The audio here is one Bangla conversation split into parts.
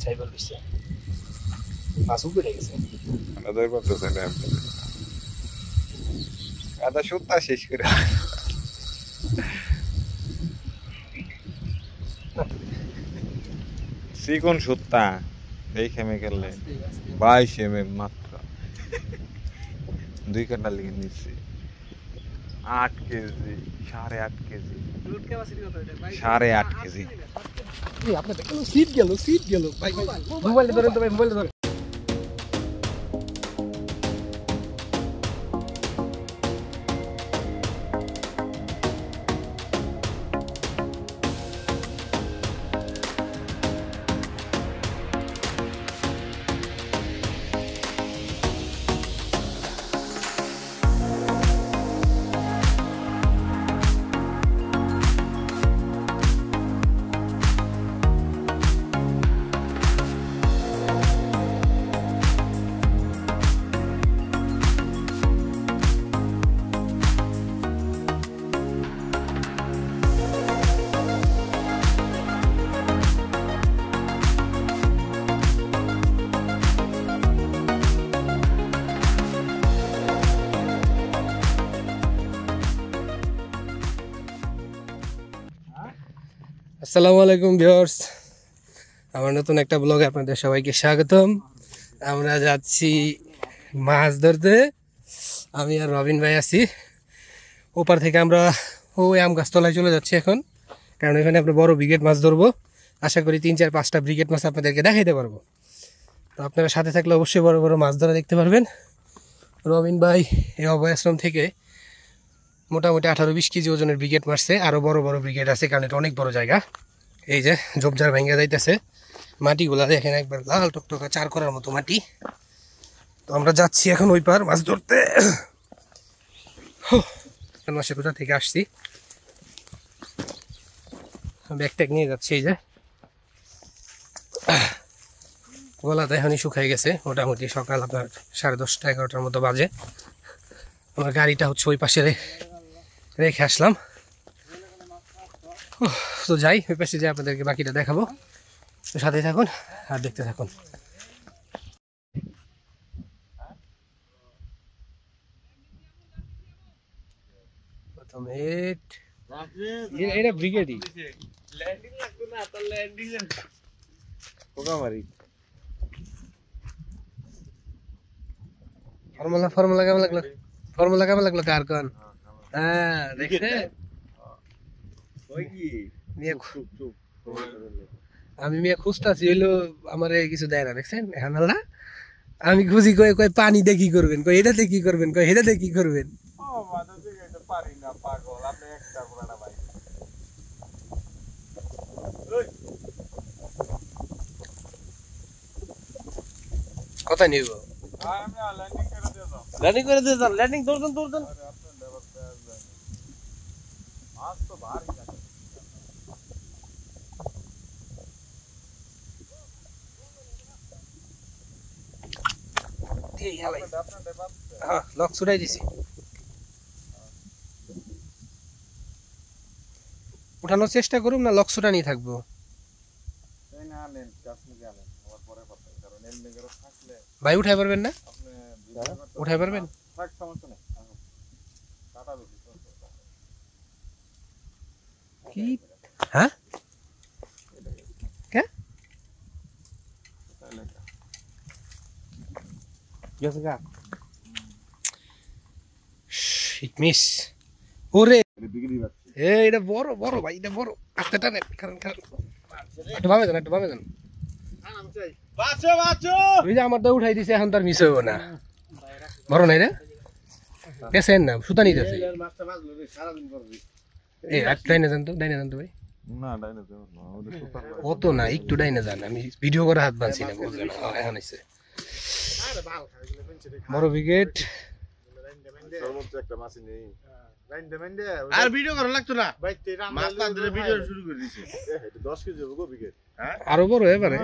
সাইবার দিছে মাছ উপরে গেছে আদার করতেছে না আদা সুতা শেষ করে চিকন সুতা এই কেমিক্যালে 22 mm মাত্র 2 কাটা লিখে নিচ্ছি 8 কেজি 8.5 কেজি 8.5 কেজি আপনার সিট গেল ভাই মোবাইল ধরেন তো ভাই মোবাইল ধরেন আসসালামু আলাইকুম ভিউয়ার্স আমার নতুন একটা ব্লগে আপনাদের সবাইকে স্বাগতম আমরা যাচ্ছি মাছ ধরতে আমি আর রবিন ভাই আছি ওপার থেকে আমরা ওই আম গাছতলায় চলে যাচ্ছি এখন কারণ এখানে আমরা বড় ব্রিগেড মাছ ধরবো আশা করি 3-4-5টা ব্রিগেড মাছ আপনাদেরকে দেখাইতে পারবো তো আপনারা সাথে থাকলে অবশ্যই বড় বড় মাছ ধরা দেখতে পারবেন রবিন ভাই এই অভয়াশ্রম থেকে মোটামুটি 18-20 কেজি ওজনের ব্রিগেড মারছে আরও বড় বড় ব্রিগেড আছে কারণ এটা অনেক বড় জায়গা এই যে ঝোপঝাড় ভেঙে যাইতেছে মাটিগুলা দেখেন একবার লাল টকটকা 4 করার মতো মাটি তো আমরা যাচ্ছি এখন ওই পার মাছ ধরতে মাসে কোথা থেকে আসছি ব্যাগ ট্যাগ নিয়ে যাচ্ছি এই যে গলাতে এখনই শুকাই গেছে মোটামুটি সকাল আপনার 10:30-11টার মতো বাজে আমার গাড়িটা হচ্ছে ওই পাশে রেখে আসলাম তো যাই ওই পাশে যাই আপনাদেরকে বাকিটা দেখাবো তো সাথে থাকুন আর দেখতে থাকুন এটা ব্রিগেডই ফর্মুলা কেমন লাগলো কার কোন হ্যাঁ দেখছে আমি মিয়া খুঁজতেছি হইলো আমার কিছু দেয় না দেখছেন এখন না আমি খুঁজি কই কই পানি দিয়ে কি করবেন কই এটাতে কি করবেন কই এটাতে কি করবেন কোথায় নিব ল্যান্ডিং করে দিয়ে যান ল্যান্ডিং দৌড়ান লক ছুটাই দিছি উঠানোর চেষ্টা করুন না লক ছুটা নিয়ে থাকবো ভাই উঠাই পারবেন না উঠাই পারবেন কি হ্যাঁ মিস ওরে এটা বড় বড় ভাই এটা বড় আস্তে টানেন কারণ একটু ভাবে যান ওই যে আমারটা উঠাই দিছে এখন তার মিস হইব না বড় নাই রে পেছেন না সুতা নিতে ডাইনে যান তো ভাই অত না একটু ডাইনে যান আমি ভিডিও করে হাত বাঁধছি না বুঝলেন এখন এসে বড় ব্রিগেড আর ভিডিও করা লাগতো না ভাই মাছ না ধরে ভিডিও শুরু করে দিয়েছে 10 কেজি হবে গো ব্রিগেড হ্যাঁ আরো বড় এবারে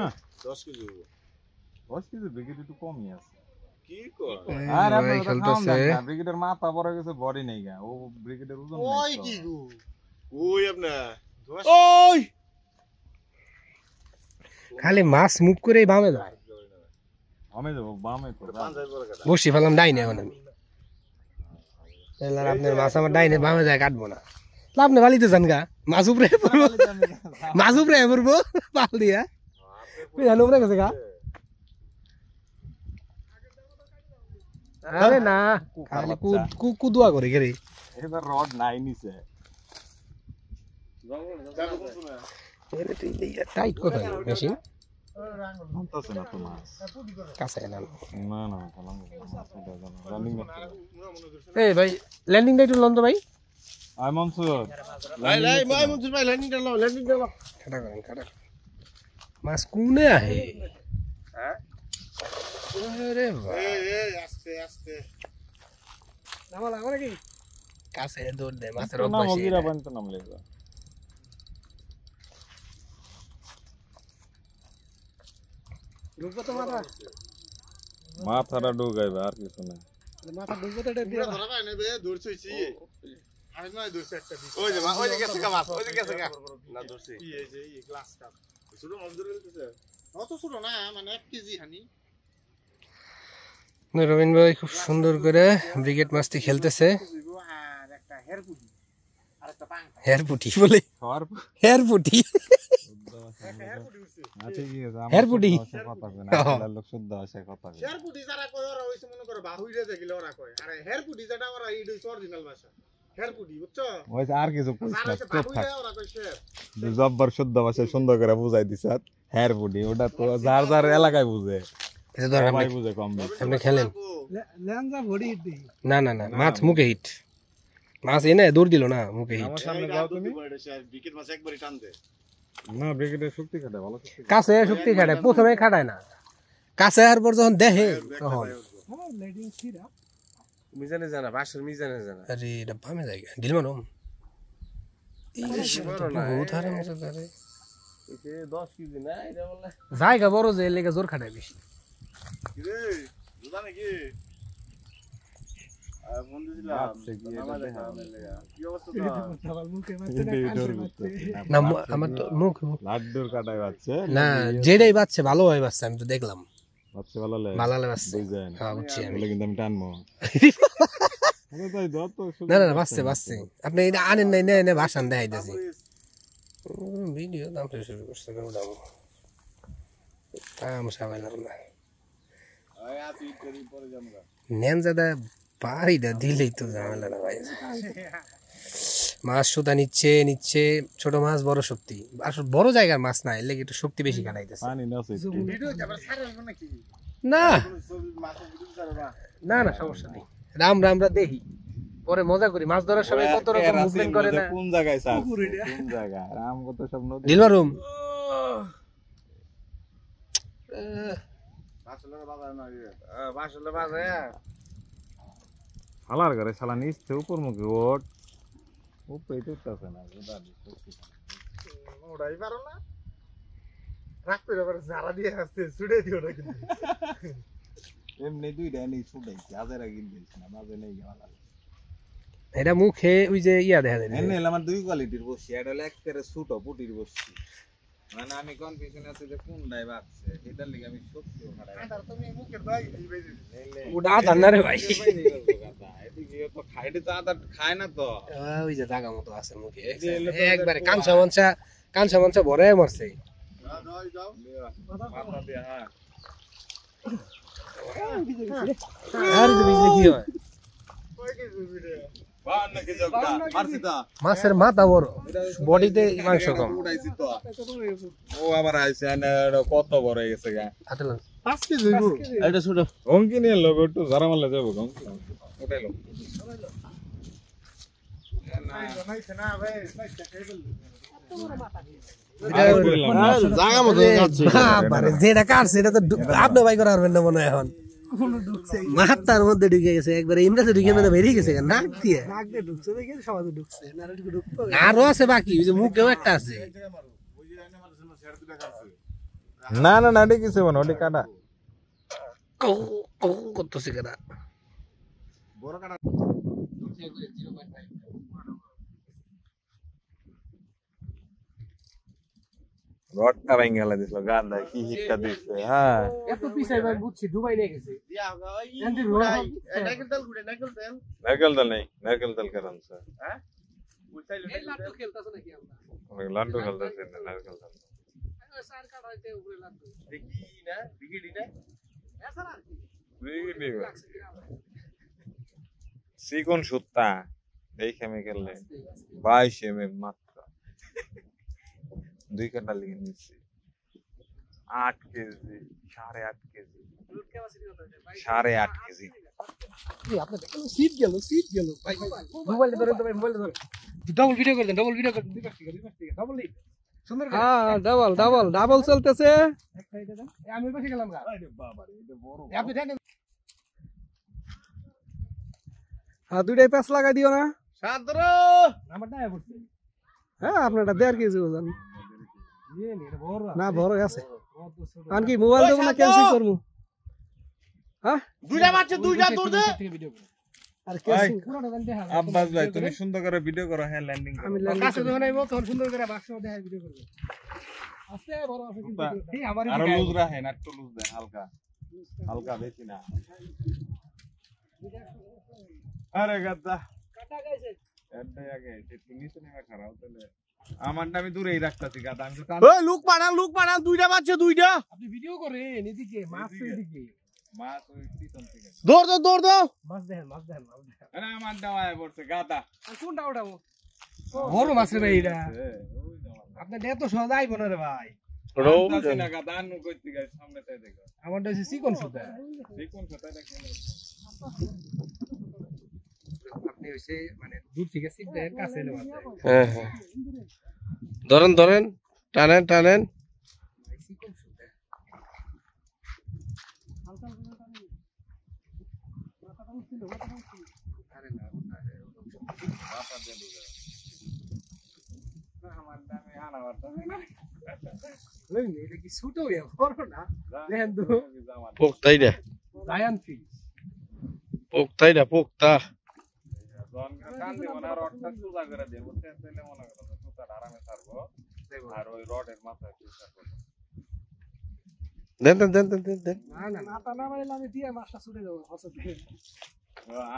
10 কেজি হবে 10 কেজি ব্রিগেড একটু কমই আছে কি কর আর আপনি খেলতেছে ব্রিগেডের মাথা বড় গেছে বডি নাই গা ও ব্রিগেডের ওজন নাই ওই কি গো ওই আপনা ওই খালি মাছ মুভ করে বামে যায় আমি যাবো বামে তো বসি ফেলাম ডাইনে এখন আমি এবার আপনার মাছ আমার ডাইনে বামে যায় কাটবো না তা আপনি বালিতে যান গা মাছ উপরে পড়বো মাছ উপরে পড়বো পাল দিয়া পিছনে উপরে গেছে গা আরে না খালি কুদুয়া করে গেরে এবার রড নাই নিছে টাইট কোথায় মেশিন নামতাছে না তো মাছ কাছে না না না কালাম রানিং এই ভাই ল্যান্ডিং টাইট লন তো ভাই আই মনসুর মনসুর ভাই ল্যান্ডিংটা লাও খাটা করেন খাটা মাছ কোনে আহে হ্যাঁ আরে বাহ এই আস্তে আস্তে নামা লাগো নাকি কাছে দৌড় দে মাছের না অভ্যাস মগিরা বানতে নাম লেগা ঢুকবো তো মাথা মাথাটা ঢুকাইবে আর কিছু না মাথা ঢুকবো তো এটা পুরো ধরা পায় নেবে ধরছইছি আমি নয় ধরছি একটা দিছি ওই যে গেছে কা মাছ ওই যে গেছে কা না ধরছি এই যে এই গ্লাস কাপ ছোট মাছ ধরে গেছে অত ছোট না মানে 1 কেজি হানি রবিন ভাই খুব সুন্দর করে ব্রিগেড মাছটি খেলতেছে আর একটা হেরপুটি আর একটা পাঙ্কা হেরপুটি বলে খাওয়ার হেরপুটি একটা হেরপুটি হইছে আচ্ছা কি আছে হেরপুটি। কথা কই না লোক শুদ্ধ আছে কথা কই হেরপুটি যারা কয় ওরা হইছে মনে করে বাহুইরে দেখিলে ওরা কয় আরে হেরপুটি যেটা ওরা এই হইছে অরিজিনাল ভাষা হেরপুটি বুঝছো ওই আর কিছু যারা কইছ না হইছে চুপ থাক বাহুইরে ওরা কয় শের জব্বার শুদ্ধ ভাষায় সুন্দর করে বুঝাই দিছ হেয়ার বুডি ওটা তো যার যার এলাকায় বুঝে এটা ধর সবাই বুঝে কম বেশি আপনি খেলেন ল্যাংজা ভড়ি দি না না না মাছ মুখে হিট মাছ এনে দৌড় দিল না মুখে হিট আমার সামনে যাও তুমি বিকেট মাছ একবারই টান দে না ব্রিগেডের শক্তি খাটে ভালো শক্তি কাছে শক্তি খাটায় প্রথমে খাটায় না কাছে আর পর যখন দেখে তখন মিজানে জানা বাসের মিজানে জানা আরে এটা বামে জায়গা ঢিল মারুম বহুত হারে মাছ ধরে 10 কেজি না এটা বলে জায়গা বড় যে লেগে জোর খাটায় বেশি কি রে বুঝা নাকি ফোন দিছিলাম আচ্ছা, কি এটা দেখা? কি অবস্থা না আমার তো মুখ লাড্ডুর কাটায় বাচ্চা না যেটাই বাচ্চা ভালো হয় বাচ্চা আমি তো দেখলাম বাচ্চা ভালো লাগে ভালো বাচ্চা বুঝেন হ্যাঁ বুঝছি আমি বলে কিন্তু আমি টানবো আরে তাই দাও তো না না বাচ্চা বাচ্চা আপনি এটা আনেন নাই না ভাষণ দেখাইতেছি ভিডিও নাম শুরু করছে কাম সাবাইলাম না আয় আতি করি পরে জামগা নেন দাদা বাড়িটা দিলেই তো ঝামেলা না ভাই মাছ সুতা নিচ্ছে নিচ্ছে ছোট মাছ বড় শক্তি আসলে বড় জায়গার মাছ না এর লেগে একটু শক্তি বেশি কাটাইতেছে পানি না আছে ভিডিও যাবার সারে হইব নাকি না মাছ ভিডিও সারে না না না সমস্যা নেই আমরা দেখি পরে মজা করি মাছ ধরার সময় কত রকম মুভমেন্ট করে না কোন জায়গায় স্যার কোন জায়গায় রাম কত সব নদী দিলমারুম আসলে বাজার না আসলে বাজার হালার ঘরে শালা নিচে উপর মুখে ওঠ উপরে উঠতেছে না ওড়াই পারো না রাখতে এবার যারা দিয়ে আসছে ছুড়ে দিও না কিন্তু এমনি দুইটা নেই ছুটাইছি আজের আগে দিয়েছি না মাঝে নেই গেলা এটা মুখে ওই যে ইয়া দেখা যায় এমনি আমার দুই কোয়ালিটির বসছি এটা হলো একেবারে ছোট পুটির বসছি মানে আমি কনফিউশন আছে যে কোনটাই বাচ্চা এটার লিগে আমি সত্যি খারাপ আর তুমি মুখের দাই দিবে ওটা ধান্না রে ভাই এদিকে তো খাইতে তো আদা খায় না তো ওই যে দাগা মতো আছে মুখে একবারে কাঁচা মাংসা ভরে মরছে যাও যাও মাথা দিয়ে হ্যাঁ আর বিজলি কি হয় কই কি ভিডিও বান নাকি জগটা মারছি তো মাছের মাথা বড় বডিতে মাংস কম উড়াইছি তো ও আবার আইছে না কত বড় হয়ে গেছে গা হাতে লাগ 5 কেজি হইব এটা ছোট অঙ্কি নিয়ে লোক একটু যারা মারলে যাবো অঙ্কি উঠাইলো না ভাই জায়গা মতো বাবারে যেটা কাটছে এটা তো আপনি ভাই করা পারবেন না মনে হয় এখন মাথার মধ্যে ঢুকে গেছে একবারে ইমরাতে ঢুকে মধ্যে বেরিয়ে গেছে নাক দিয়ে ঢুকছে দেখে সবাই ঢুকছে আরো আছে বাকি ওই যে মুখেও একটা আছে না না না ওটা কিছু না ওটা কাটা করতেছে কেনা বড় কাটা রডটা ভেঙে গেলে দিছিল গান্দা কি শিক্ষা দিচ্ছে হ্যাঁ এত পিছাই ভাই বুঝছি দুবাই নিয়ে গেছে নারকেল তেল ঘুরে নারকেল তেল নারকেল তেল নেই নারকেল তেল কেন স্যার হ্যাঁ এই লাড্ডু খেলতাছ নাকি আমরা অনেক লাড্ডু খেলতেছে না নারকেল তেল সার কাটাইতে উপরে লাড্ডু দেখি না বিগিডি না এছাড়া আর কি চিকন সুতা এই কেমিক্যাল নেই 22 mm মাত্র 2 কাটা লিখে নিচ্ছি 8 কেজি 8.5 কেজি 8.5 কেজি আপনি দেখেন সিট গেল ভাই মোবাইল ধরেন তো ভাই মোবাইল ধরেন ডাবল ভিডিও করে দেন ডাবল ভিডিও করে দুই পাশ থেকে ডাবল লিখ সুন্দর করে হ্যাঁ ডাবল চলতেছে এক সাইডে দেন আমি বসে গেলাম গা আরে বাবা রে এটা বড় আপনি দেখেন হ্যাঁ দুইটাই প্যাচ লাগাই দিও না সাদর নাম্বারটা আয় পড়ছে হ্যাঁ আপনারটা 1.5 কেজি ওজন ইয়ে নি এটা বড় না বড় আছে কারণ কি মোবাইল দেবো না ক্যান্সেল করবো হ্যাঁ দুইটা বাচ্চা দুইটা দৌড় দে ভিডিও করে আর ক্যান্সেল পুরোটা দেন দেখা আব্বাস ভাই তুমি সুন্দর করে ভিডিও করো হ্যাঁ ল্যান্ডিং আমি কাছে যখন আইবো তখন সুন্দর করে বাক্স দেখা ভিডিও করবে আস্তে বড় আছে কিন্তু এই আমারই আরো লুজ রাখেন একটু লুজ দেন হালকা হালকা বেশি না আরে গাদা কাটা গেছে এটাই আগে একটু নিচে নেমে খারাপ তাহলে আমারটা আমি দূরেই রাখতাছি গাদা আমি তো ওই লুক পাড়ান দুইটা বাচ্চা দুইটা আপনি ভিডিও করেন এদিকে মাছ তো এদিকে মাছ ওই পিছন থেকে দৌড় দাও মাছ দেখেন আরে আমার দাওয়ায় পড়ছে গাদা আর কোনটা ওঠাবো বড় মাছ রে ভাই এটা আপনি এত সহজ আইবো না রে ভাই না গাদা আনু কইতে গাই সামনে তাই দেখো আমারটা হচ্ছে চিকন সুতা দেখুন কোথায় দেখেন আপনি হচ্ছে মানে দূর থেকে সিপ দেন কাছে এলে মাছ যায় হ্যাঁ ধরেন টানেন চিকন সুতা আরে না মাথা দিয়ে ঢুকে আমার দামে আনা বাতা ওই এটা কি ছোট হয়ে বড় না দেখেন তো পোক্তাইডা জায়ান্ট ফিশ পোক্তা জন কান দিব না রডটা সোজা করে দেব তেলে মনে করো সুতা আরামে ছাড়বো আর ওই রডের মাথায় ফিশটা করব দেন না মাথা না মারলে আমি দিয়ে মাছটা ছুটে যাবো হসতে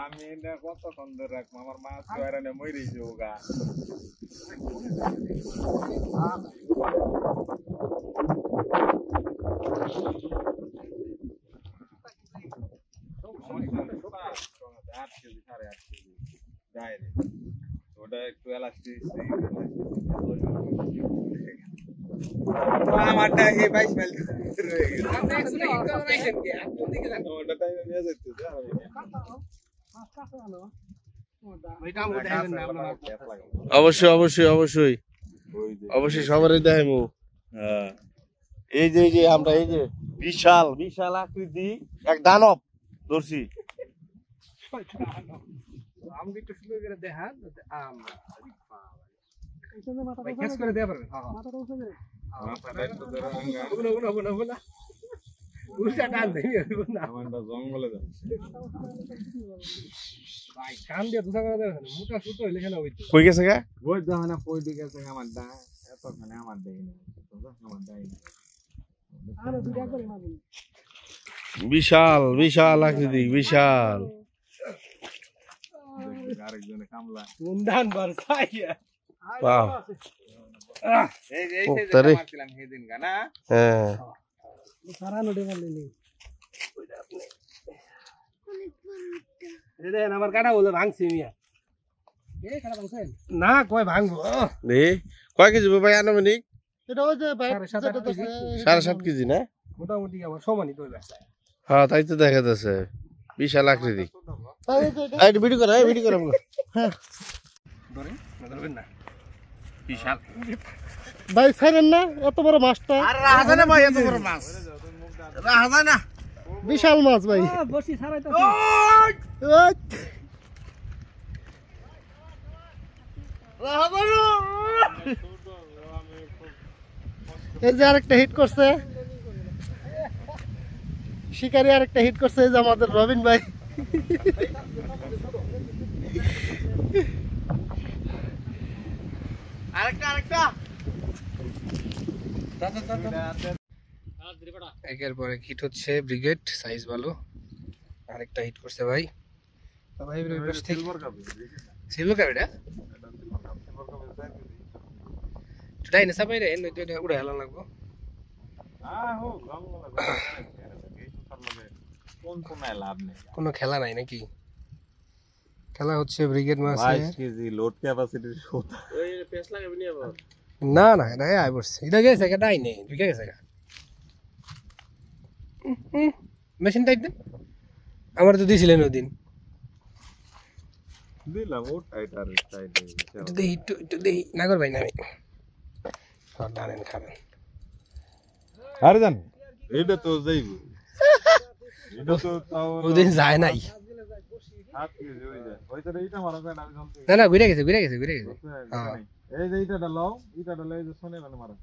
আমি এটা কতক্ষণ ধরে রাখবো আমার মাছ বাইরে মরে যাবো গা ওটা একটু এলাস্টিক আমারটা এই 22 মাইল রয়ে গেল আপনি এক্সট্রা ইনফরমেশন কি আপনি দিকে যান ওটা টাইমে নিয়ে যাইতে মাছ কাছে আনো ওইটা আমরা দেখাবেন না আমরা অবশ্যই সবারই দেখাইমু হ্যাঁ এই যে আমরা এই যে বিশাল আকৃতি এক দানব ধরছি আমাকে একটু সুন্দর করে দেখান আমরা ভাই ক্যাচ করে দেয়া পারবেন মাথাটা উঠে যাবে মাথাটা একটু ধরে না উল্টা টান দেই না আমারটা জঙ্গলে যাচ্ছে ভাই কান দিয়ে দুসা করে দেবেন মোটা সুতো হইলে কেন হইতো কই গেছে গা ওই দেখো না কই দিকে আছে আমারটা এতখানে আমার দেই না আমার দেই না আরো দুটা করে মারবেন বিশাল আকৃতি বিশাল আরেকজনে কামলা মুন্ডান বারসাইয়া বাহ এই যে পোক্তারে। মারছিলাম সেদিন গা না হ্যাঁ সারা নড়ে মারলে নেই দেখেন আমার কাটা বলে ভাঙছি মিয়া এই কাটা ভাঙছেন না কই ভাঙবো দে কয় কেজি ভাই আনুমানিক এটা ওই যে ভাই 7.5 কেজি না মোটামুটি আমার সমানই তো ব্যবসা হ্যাঁ তাই তো দেখা যাচ্ছে বিশাল আকৃতি এই ভিডিও কর ধরে ধরবেন না বিশাল ভাই ছাড়েন না এত বড় মাছটা আর রাজা না ভাই এত বড় মাছ রাজা না বিশাল মাছ ভাই বসি ছাড়াইতো এই যে আরেকটা হিট করছে শিকারি আরেকটা হিট করছে এই যে আমাদের রবিন ভাই আরেকটা একের পর এক হিট হচ্ছে ব্রিগেড, সাইজ ভালো। আরেকটা হিট করছে ভাই। তো ভাই সিলভার কাপ এটা টুডাই না সবাই রে নই তো উড়া হেলা লাগবো। কোনো খেলা নাই নাকি? খেলা হচ্ছে ব্রিগেড মাছ। 22 কেজি লোড ক্যাপাসিটির সোতা। ওই পেস লাগাবি নি আবার? না না এটা আই বসছে, এটা গেছে এটাই নেই, ঢুকে গেছে গা। মেশিন টাইপ দেন, আমার তো দিয়েছিলেন ওই দিন। দিলাম ও টাইট আর টাইট একটু দেখি একটু দেখি নাগর ভাই না আমি ডানেন খাবেন। আরে জান এটা তো যাইব, এটা তো তাও ওদিন যায় নাই। 7 কেজি হই যায় হয়তো এইটা মারা যায় না। আমি জানতে না না ঘুরে গেছে এই যে এইটা লাও, এইটা লাও, এই যে সোনে মানে মারা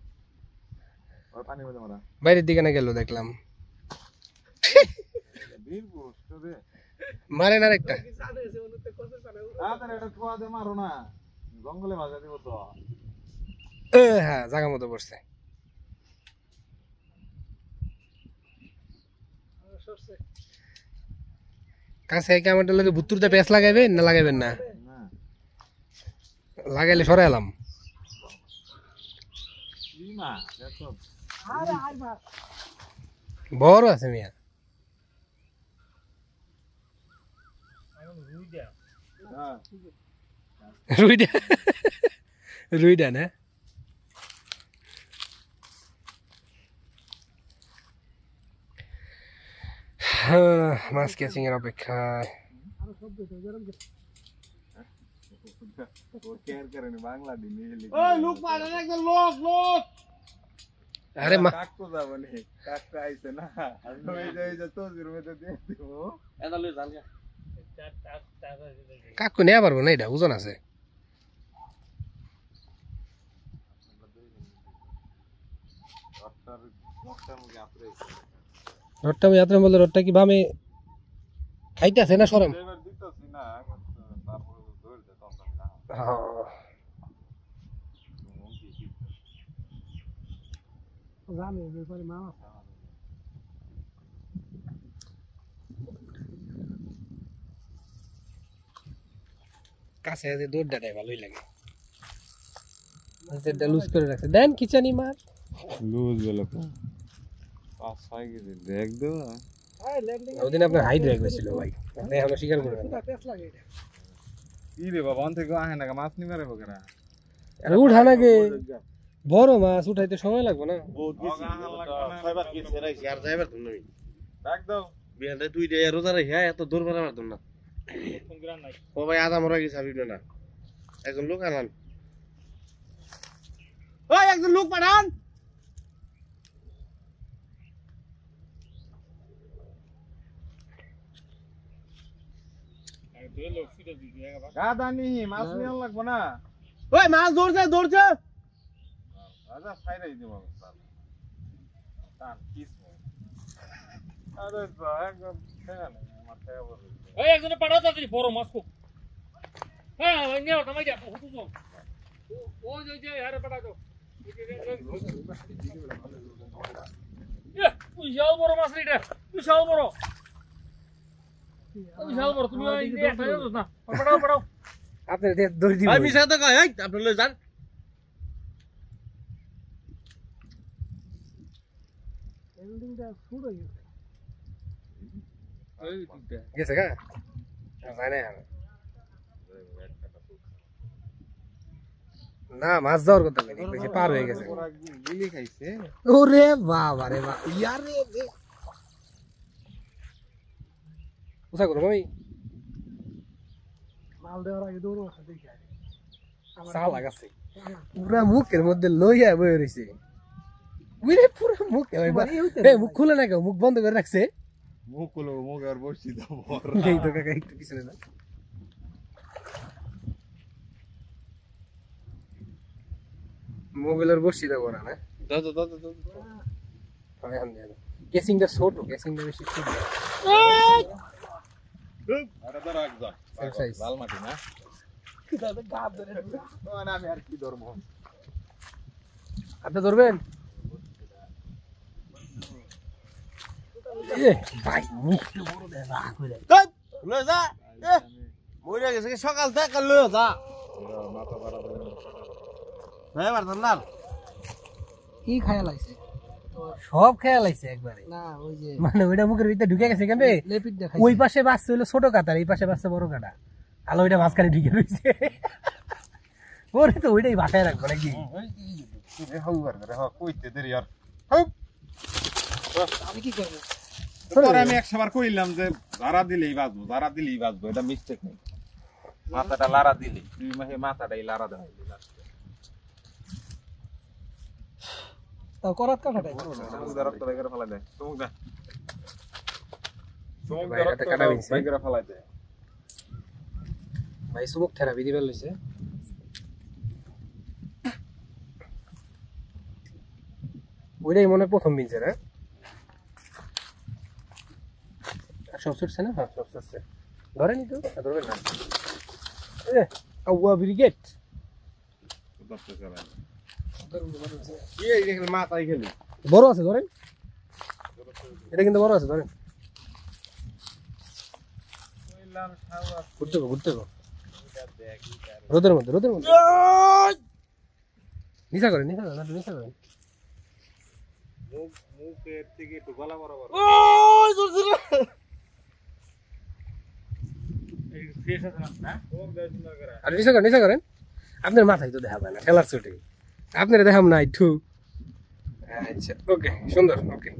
ওই পানি মধ্যে মারা বাইরের দিকে না গেল দেখলাম। বীর পোস্ট রে মারেন আরেকটা। আরে এটা কোয়া দে মারো না, জঙ্গলে ভাজা দিব তো। হ্যাঁ জায়গা মতো পড়ছে। কাছে ক্যামেরাটার লগে ভুতুরতে পেঁচ লাগাইবেন না লাগাইবেন না? না লাগাইলে সরে এলাম। কি না দেখো বড় আছে মিয়া। হ্যাঁ রুইডা রুইডা না? মাছ ক্যাচিং এর অপেক্ষায়। ও কেয়ার করে না বাংলা দিন নিলি। ওই লোক মারে একদম লোক আরে মা কাক তো যাব নি, কাক আইছে না এই যে তোজির মধ্যে দিয়ে দিব। এটা লই জাল গা। কাকু নেওয়া পারবো না, এটা ওজন আছে। রডটা আমি যাত্রা বলতে রডটা কি বামে খাইতেছে না সরম? এবার দিতেছি না, তারপর ধরে দে তখন না। কাছে আছে দৌড়টাই ভালোই লাগে। এটা লুজ করে রাখছে দেন কিচানি মার লুজ বলে 5-6 কেজি দেখ দাও। ওদিন আপনার হাইট রেক হয়েছিল ভাই, আপনি এখনো স্বীকার করবেন না। কি রে বাবা অন থেকে আহে না মাছ নি মারে বকেরা। আরে উঠা নাগে বড় মাছ উঠাইতে সময় লাগবে না? বহুত বেশি 6বার কি সেরাইছি আর যাইবার তো নই। ডাক দাও বিয়াতে তুই দে রোজা রে হ্যাঁ এত দূর মারা মারতো না। কোন গ্রাম নাই ও ভাই আদা মরা কি ছাবি না। একজন লোক আনান, ওই একজন লোক পাঠান। গাদা নি মাছ নিয়ে লাগবো না। ওই মাছ ধরছে আচ্ছা ছাইরাই দিব স্যার। টান কিস আরে একদম খেয়া না মাথায় বসে। এই একজনে পাঠাও তাড়াতাড়ি বড় মাছ খুব। হ্যাঁ ওই নিও তোমাই যা হুতু তো ও যে আরে পাঠাও দাও। বিশাল বড় মাছ এটা, বিশাল বড় তুমি ওই নিয়ে একটা দাও না, পাঠাও আপনি দড়ি দিব। ভাই মিছা তো কয় এই আপনি লই যান। গেছে গা যায় না না মাছ যাওয়ার কথা বেশি পার হয়ে গেছে। গিলি খাইছে ওরে বাবা রে বাবা ইয়ারে রে উঠা করো আমি মাল দেওয়ার আগে দৌড় মাছ দেখি সাল লাগাছে পুরা মুখের মধ্যে লইয়া বয়ে রইছে। উইরে পুরা মুখ মুখ খুলে না কেউ, মুখ বন্ধ করে রাখছে। মুখ খুলো মুখ আর বসি দাও এই তো কাকা একটু পিছনে না মোবাইলের বসি দাও না না কেসিংটা ছোট, কেসিংটা বেশি ছোট। আরে ধর রাখ যা সাইজ লাল মাটি না আমি আর কি ধরবো। আপনি ধরবেন? এ ভাই মুখটা বড় দেখ রাগ করে লয়ে যা এ মইরা গেছে কি সকাল থেকে লয়ে যা মাথা বাড়া ভাই পারতাম না কি খায়া লাগছে সব খেয়াল আইছে একবারে না ওই যে মানে ওইটা মুখের ভিতরে ঢুকে গেছে কেমনে লেপিট দেখাই ওই পাশে বাচ্চা হলো ছোট কাতার এই পাশে বাচ্চা বড় কাটা আলো ওইটা মাঝখানে ঢুকে রয়েছে ওরে তো ওইটাই বাসায় রাখবো নাকি হাউয়ার করে হ্যাঁ কইতে দেরি আর আমি কি করব তোরে আমি 100 বার কইলাম যে যারা দিলেই বাজবো এটা মিস্টেক নেই মাথাটা লারা দিলি তুই মাহে মাথাটাই লারা দাও তাও করাত কাটাই রক্ত বাইরে ফেলা দে চুমুক দে চুমুক দে বাইরে রক্ত কাটা বিনছে। বাইরে ফেলা দে ভাই সুমুক থেরাপি দিবার লইছে ওইটাই মনে হয় প্রথম বিনছে না আর সব ছুটছে না হ্যাঁ সব ছুটছে ধরেনি তো ধরবেন না এ আউয়া ব্রিগেড দশটা চালা কি এই দেখলে মাথায় গেলি বড় আছে ধরেন এটা কিন্তু বড় আছে ধরেন কইলাম খাওয়া ঘুরতে গো এটা দেখ রোদের মধ্যে নিশা করেন না নিশা করেন মুখের থেকে একটু গলা বরাবর ওই ধরছি রে এই ফ্রেশ আছে না চোখ দেয় সুন্দর করে আর নিশা করেন আপনার মাথায় তো দেখা পায় না খেলার ছুটি আপনারা দেখাম না একটু আচ্ছা ওকে সুন্দর ওকে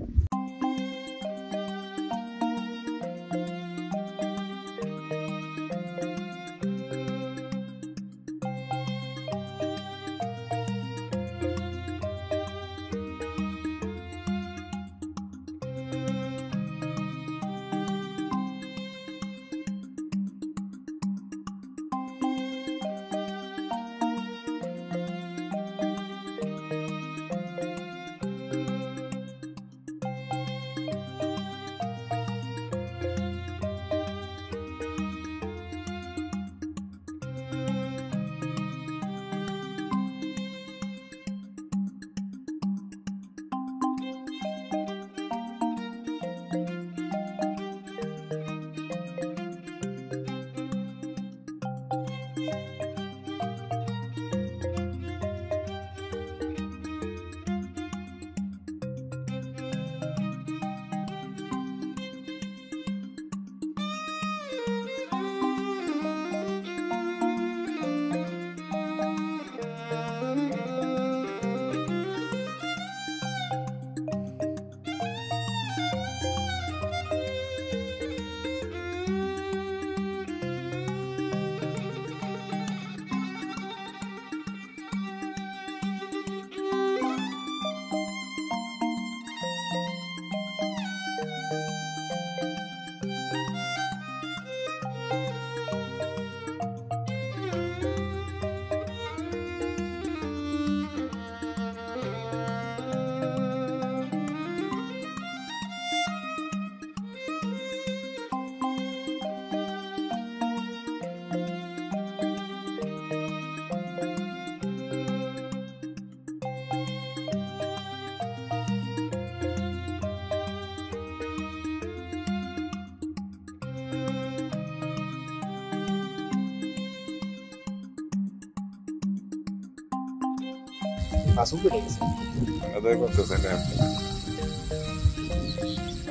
আদায় করতেছে না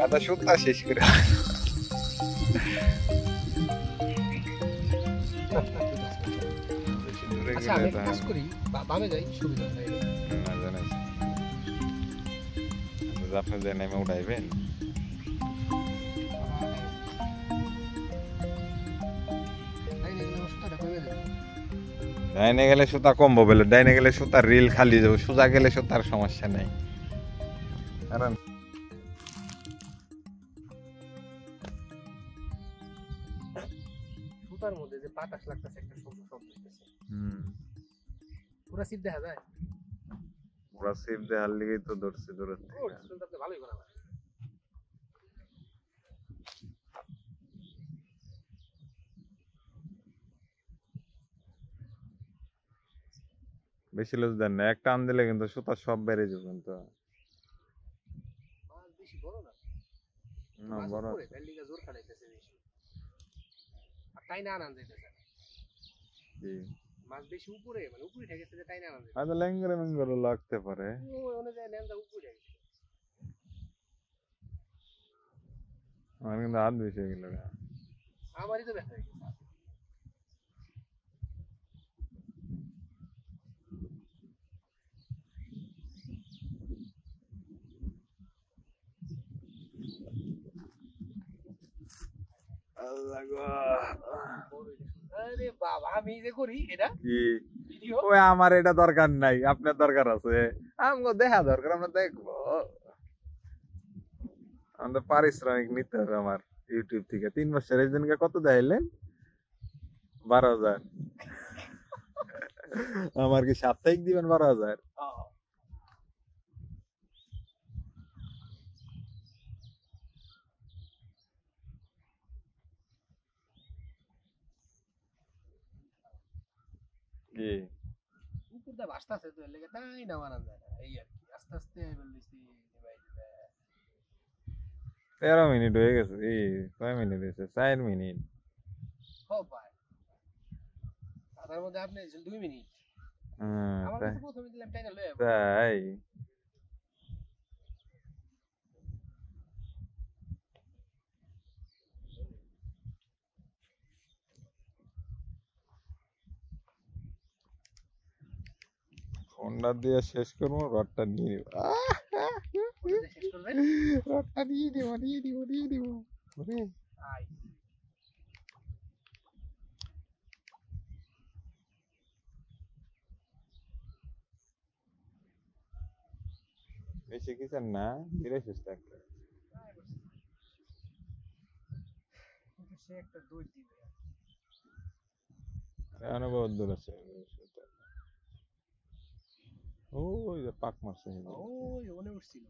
আদা সুতা শেষ করে আচ্ছা আমি কাজ করি বামে যাই সুবিধা হয় না জানেন আপনি যে নেমে উঠাইবেন ডাইনে গেলে সুতা কমবো বলে ডাইনে গেলে সুতার রিল খালি যাবো সোজা গেলে সুতার সমস্যা নাই কারণ সুতার মধ্যে যে বাতাস লাগতেছে একটা শব্দ হইতেছে পুরো সিপ দেখা যায় ওরা সেফ দেওয়ার লিগেই তো ধরছে দূরের ও থেকে শুনতে তো ভালোই করা বেশি লুজ দেন না একটা আন দিলে কিন্তু সুতা সব বেড়ে যাবে কিন্তু মাছ বেশি বড় না না মাছ বড় উপরে তার লিগা জোর খাটাইতেছে বেশি আর টাইনা আনান যাইতেছে না। কি মাছ বেশি উপরে মানে উপরে ঠেকেছে যে টাইনা আনান যাইতেছে হয়তো ল্যাঙ্গরে ম্যাঙ্গরে লাগতে পারে ও অনুযায়ী লেন্সা উপরে ঠেকেছে আমার কিন্তু হাত বেশি হয়ে গেল আমারই তো ব্যথা হয়ে গেছে আল্লাহ গো আরে বাবা আমি যে করি এটা কি ভিডিও ওই আমার এটা দরকার নাই আপনার দরকার আছে আমগো দেখা দরকার আমরা দেখবো আমাদের পারিশ্রমিক নিতে হবে আমার ইউটিউব থেকে 3 বছর এই দিনকে কত দেখাইলেন 12,000 আমার কি সাপ্তাহিক দিবেন 12,000 কি উপরটা ভাসতাছে তো এর লেগে তাই না আনান যায় না এই আর কি আস্তে আস্তে বলতেছি ভাই 13 মিনিট হয়ে গেছে এই কয় মিনিট হয়েছে 4 মিনিট ও ভাই তার মধ্যে আপনি 2 মিনিট আমার তাই কাছে প্রথমে দিলাম টাইনা লয়ে তাই ফোনটা দিয়ে শেষ করবো রডটা নিয়ে নিব শেষ করবেন রডটা নিয়ে নিব ওরে আই বেশি কিছু না ধীরে সুস্থ একটা কিন্তু সে একটা দই দিবে এখনো বহুত দূর আছে ওই যে পাক মারছে ওই ওনে উঠছিল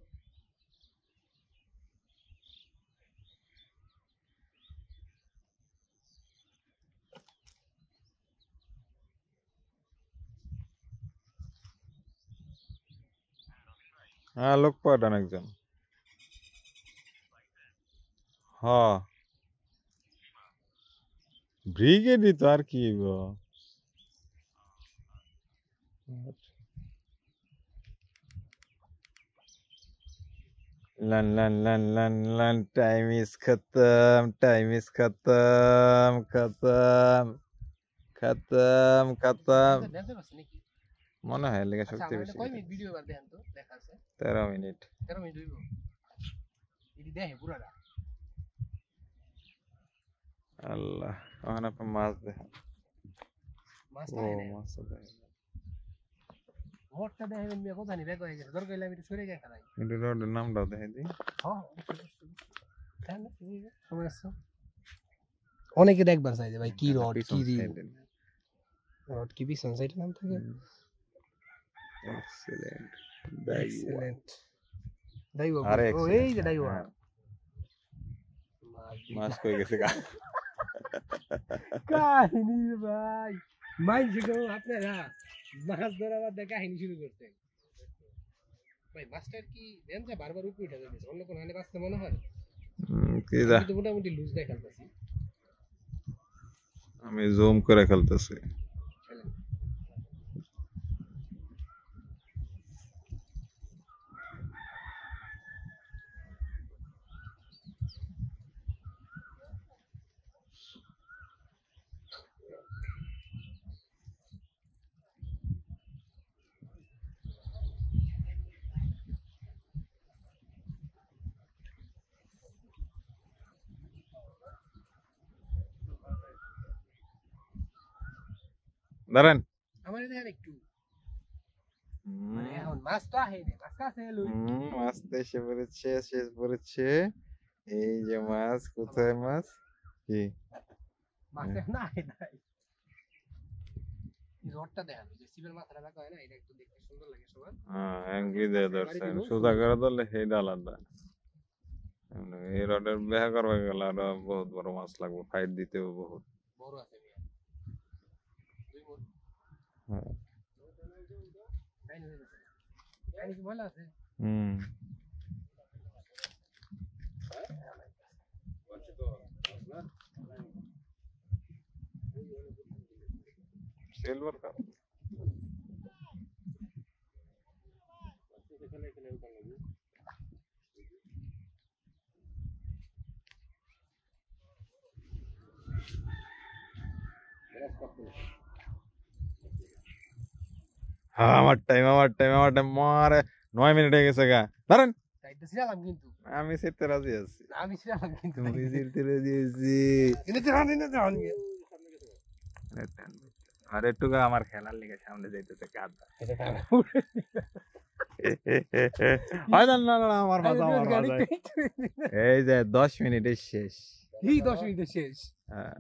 হ্যাঁ লোক পাঠান একজন হ্যাঁ ব্রিগেডই তো আর কি গো लन लन लन लन लन टाइम इज खत्म দেখতে পাচ্ছেন নাকি মনে হয় লেগে আচ্ছা শক্তি আমরা বেশি কয় মিনিট ভিডিও বার দেখেন তো দেখা আছে 13 মিনিট 13 মিনিট হইব এটি দেখে পুরাটা আল্লাহ ওখানে আপনি মাছ দেখেন মাছ ও থাকে না মাছ দেখেন মোটটা দেখেন মিয়া কোথায় নি ব্যাগ হয়ে গেছে দরকার হইলে আমি একটু সরে গিয়ে খাই কিন্তু রোডের নামটাও দেখে দিই অনেকে দেখবার চাই যে ভাই কি রড কি রড কি পিছন সাইডে নাম থাকে এক্সিলেন্ট এক্সিলেন্ট দাইও আরে ও এই যে দাইও মাছ কই গেছে গা কাহিনী ভাই মাইছে গো আপনারা মাছ ধরাবার দেখা কাহিনী শুরু করতে ভাই মাস্টার কি দেন যে বারবার উপরে উঠে যাচ্ছে অন্য কোন হানে বাঁচতে মনে হয় কি যা কিন্তু মোটামুটি লুজ দেখাচ্ছি আমি জুম করে খেলতেছি দাঁড়ান আমার দেখেন একটু মানে এখন মাছ তো আহে না মাছ কাছে এলো মাছ তো এসে পড়েছে শেষ পড়েছে এই যে মাছ কোথায় মাছ কি মাছ না আহে নাই এই রডটা দেখেন যে সিবের মাথাটা রাখা হয় না এটা একটু দেখতে সুন্দর লাগে সবার হ্যাঁ অ্যাঙ্গলি দিয়ে ধরছেন সোজা করে ধরলে সেইটা আলাদা এই রডের বেহা করবে গেলে আরো বহুত বড় মাছ লাগবে ফাইট দিতেও বহুত বড় আছে মিয়া দুই মন হ্যাঁ কাহিনী কি ভালো আছে হুম সিলভার কাপ আমার টাইম মারে 9 মিনিট হয়ে গেছে গা দাঁড়ান সাইডটা ছিলাম কিন্তু আমি সেতে রাজি আছি আমি ছিলাম কিন্তু তুমি জিলতে রাজি আছি কিন্তু জানি আর একটু আমার খেলার লেগে সামনে যাইতেছে কাদা হয় না না না আমার মাথা এই যে 10 মিনিটের শেষ এই 10 মিনিটে শেষ হ্যাঁ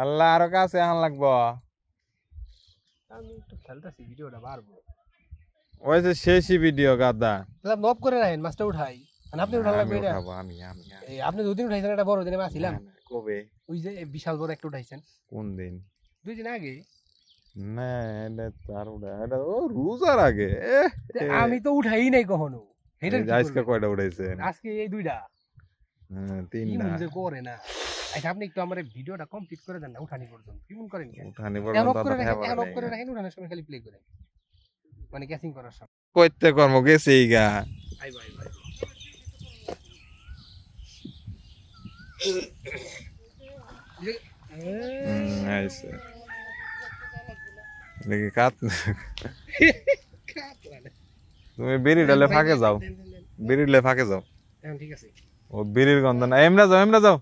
আল্লাহ আরো কাছে আন লাগবো আমি একটু খেলতেছি ভিডিওটা বাড়বো ওই যে শেষই ভিডিও গাদা দাদা নব করে রাখেন মাছটা উঠাই আর আপনি উঠান লাগবে এটা আমি এই আপনি দুদিন উঠাইছেন এটা বড় দিনে মাছিলাম কবে ওই যে বিশাল বড় একটা উঠাইছেন কোন দিন 2 দিন আগে না এটা তার এটা ও রোজার আগে আমি তো উঠাই নাই কখনো এটা আজকে কয়টা উঠাইছেন আজকে এই দুইটা হ্যাঁ কি তিনটা মনে করে না আচ্ছা আপনি একটু আমার ভিডিওটা কমপ্লিট করে দেন না উঠানি পর্যন্ত কি মন করেন উঠানি এখন পর্যন্ত অফ করে রাখেন উঠানোর সময় খালি প্লে করেন মানে ক্যাচিং করার সময় কইতে কর্ম গেছে গা আই ভাই আইছে দেখি কাট তুমি বিড়ি ডালে ফাঁকে যাও বিড়ি ডালে ফাঁকে যাও এখন ঠিক আছে ও বিড়ির গন্ধ না এমরা যাও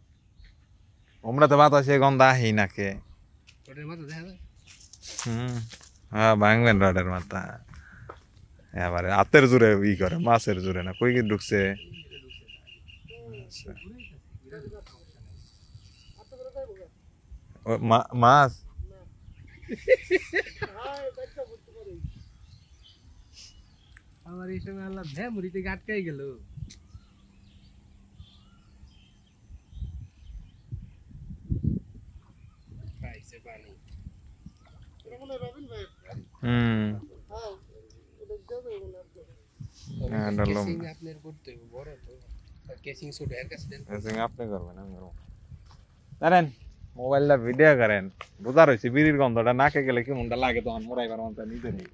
ওমরা তো বাতাসে গন্ধ আহি নাকে ওটার মাথা দেখা যায় হ্যাঁ ভাঙবেন রডের মাথা এবারে হাতের জোরে ই করে মাছের জোরে না কই কি ঢুকছে মাছ আমার এই সময় আল্লাহ ভ্যামুরিতে আটকাই গেল পাইছে পানি রবিন ভাই আপনার করতে বড় তো কেসিং ছোট এর কাছে দেন আপনি করবেন আমি করবো জানেন মোবাইলটা ভিডিও করেন বোঝা রয়েছে বিড়ির গন্ধটা নাকে গেলে কি মনটা লাগে তখন মোরাইবার মনটা নিজে নেই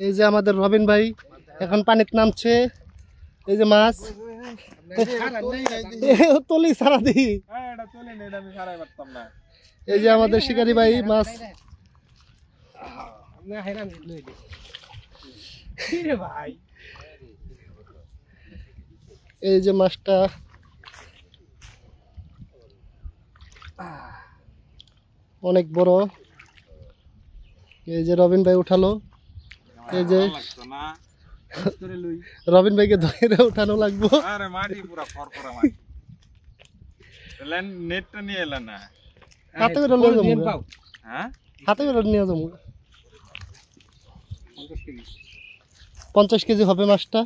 এই যে আমাদের রবিন ভাই এখন পানিতে নামছে এই যে মাছ তলি সারা দি এই যে আমাদের শিকারি ভাই মাছ ভাই এই যে মাছটা অনেক বড় এই যে রবিন ভাই উঠালো এই যে রবিন ভাইকে ধরে উঠানো লাগবো আরে মাটি পুরা ফরফরা মাটি এলেন নেটটা নিয়ে এলেন না হাতে করে নিয়ে যাবো হ্যাঁ হাতে করে নিয়ে যাবো 50 কেজি হবে মাছটা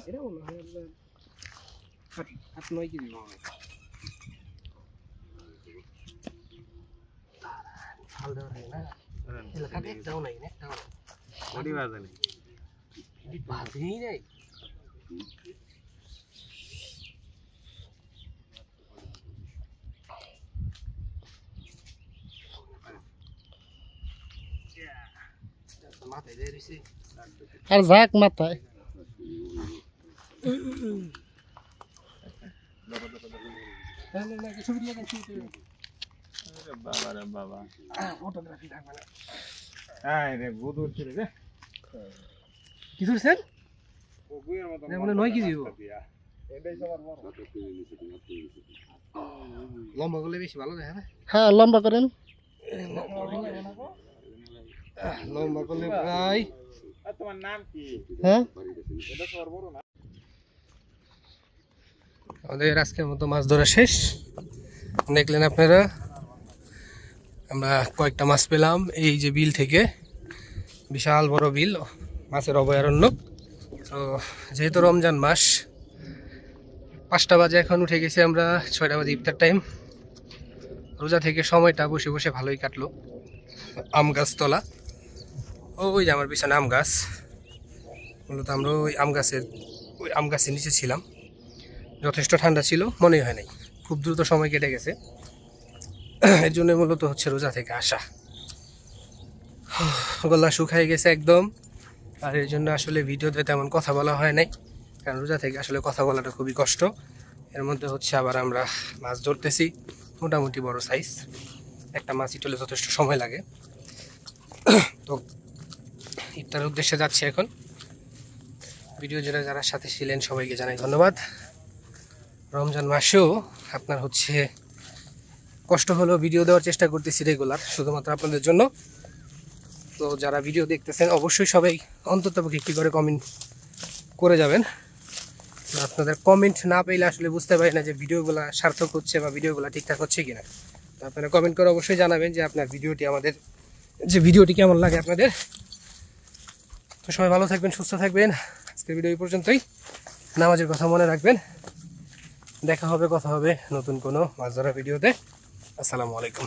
আর যাক মাথায় বাবা রে গুদুর ছিল রে কি ধরছেন ও গুয়ের মত মানে 9 কেজি এটাই সবার বড় লম্বা করলে বেশি ভালো দেখা না হ্যাঁ লম্বা করেন লম্বা করলে প্রায় তোমার নাম কি হ্যাঁ এটা সবার বড় না আমাদের আজকের মতো মাছ ধরা শেষ দেখলেন আপনারা আমরা কয়েকটা মাছ পেলাম এই যে বিল থেকে বিশাল বড় বিল মাছের অভয়ারণ্য তো যেহেতু রমজান মাস 5টা বাজে এখন উঠে গেছি আমরা 6টা বাজে ইফতার টাইম রোজা থেকে সময়টা বসে বসে ভালোই কাটলো। আম গাছ তলা, ওই যে আমার পিছনে আম গাছ, মূলত আমরা ওই আম গাছের নিচে ছিলাম। যথেষ্ট ঠান্ডা ছিল, মনে হয় নাই, খুব দ্রুত সময় কেটে গেছে। এর জন্য মূলত হচ্ছে রোজা থেকে আসা। গলা শুকায় গেছে একদম, আর এর জন্য আসলে ভিডিওতে তেমন কথা বলা হয় নাই, কারণ রোজা থেকে আসলে কথা বলাটা খুবই কষ্ট। এর মধ্যে হচ্ছে আবার আমরা মাছ ধরতেছি, মোটামুটি বড় সাইজ। একটা মাছ ইটলে যথেষ্ট সময় লাগে। তো ইফতারের উদ্দেশ্যে যাচ্ছি এখন। ভিডিও যারা সাথে ছিলেন সবাইকে জানাই ধন্যবাদ। রমজান মাসেও আপনার হচ্ছে কষ্ট হলেও ভিডিও দেওয়ার চেষ্টা করতেছি রেগুলার, শুধুমাত্র আপনাদের জন্য। তো যারা ভিডিও দেখতেছেন অবশ্যই সবাই অন্ততপক্ষে একটি করে কমেন্ট করে যাবেন। আপনাদের কমেন্ট না পেলে আসলে বুঝতে পারি না যে ভিডিওগুলো সার্থক হচ্ছে বা ভিডিওগুলো ঠিকঠাক হচ্ছে কিনা। তো আপনারা কমেন্ট করে অবশ্যই জানাবেন যে আপনার ভিডিওটি কেমন লাগে আপনাদের। তো সবাই ভালো থাকবেন, সুস্থ থাকবেন। আজকের ভিডিও এই পর্যন্তই। নামাজের কথা মনে রাখবেন। কথা হবে নতুন কোনো মাছ ধরা ভিডিওতে। আসসালামু আলাইকুম।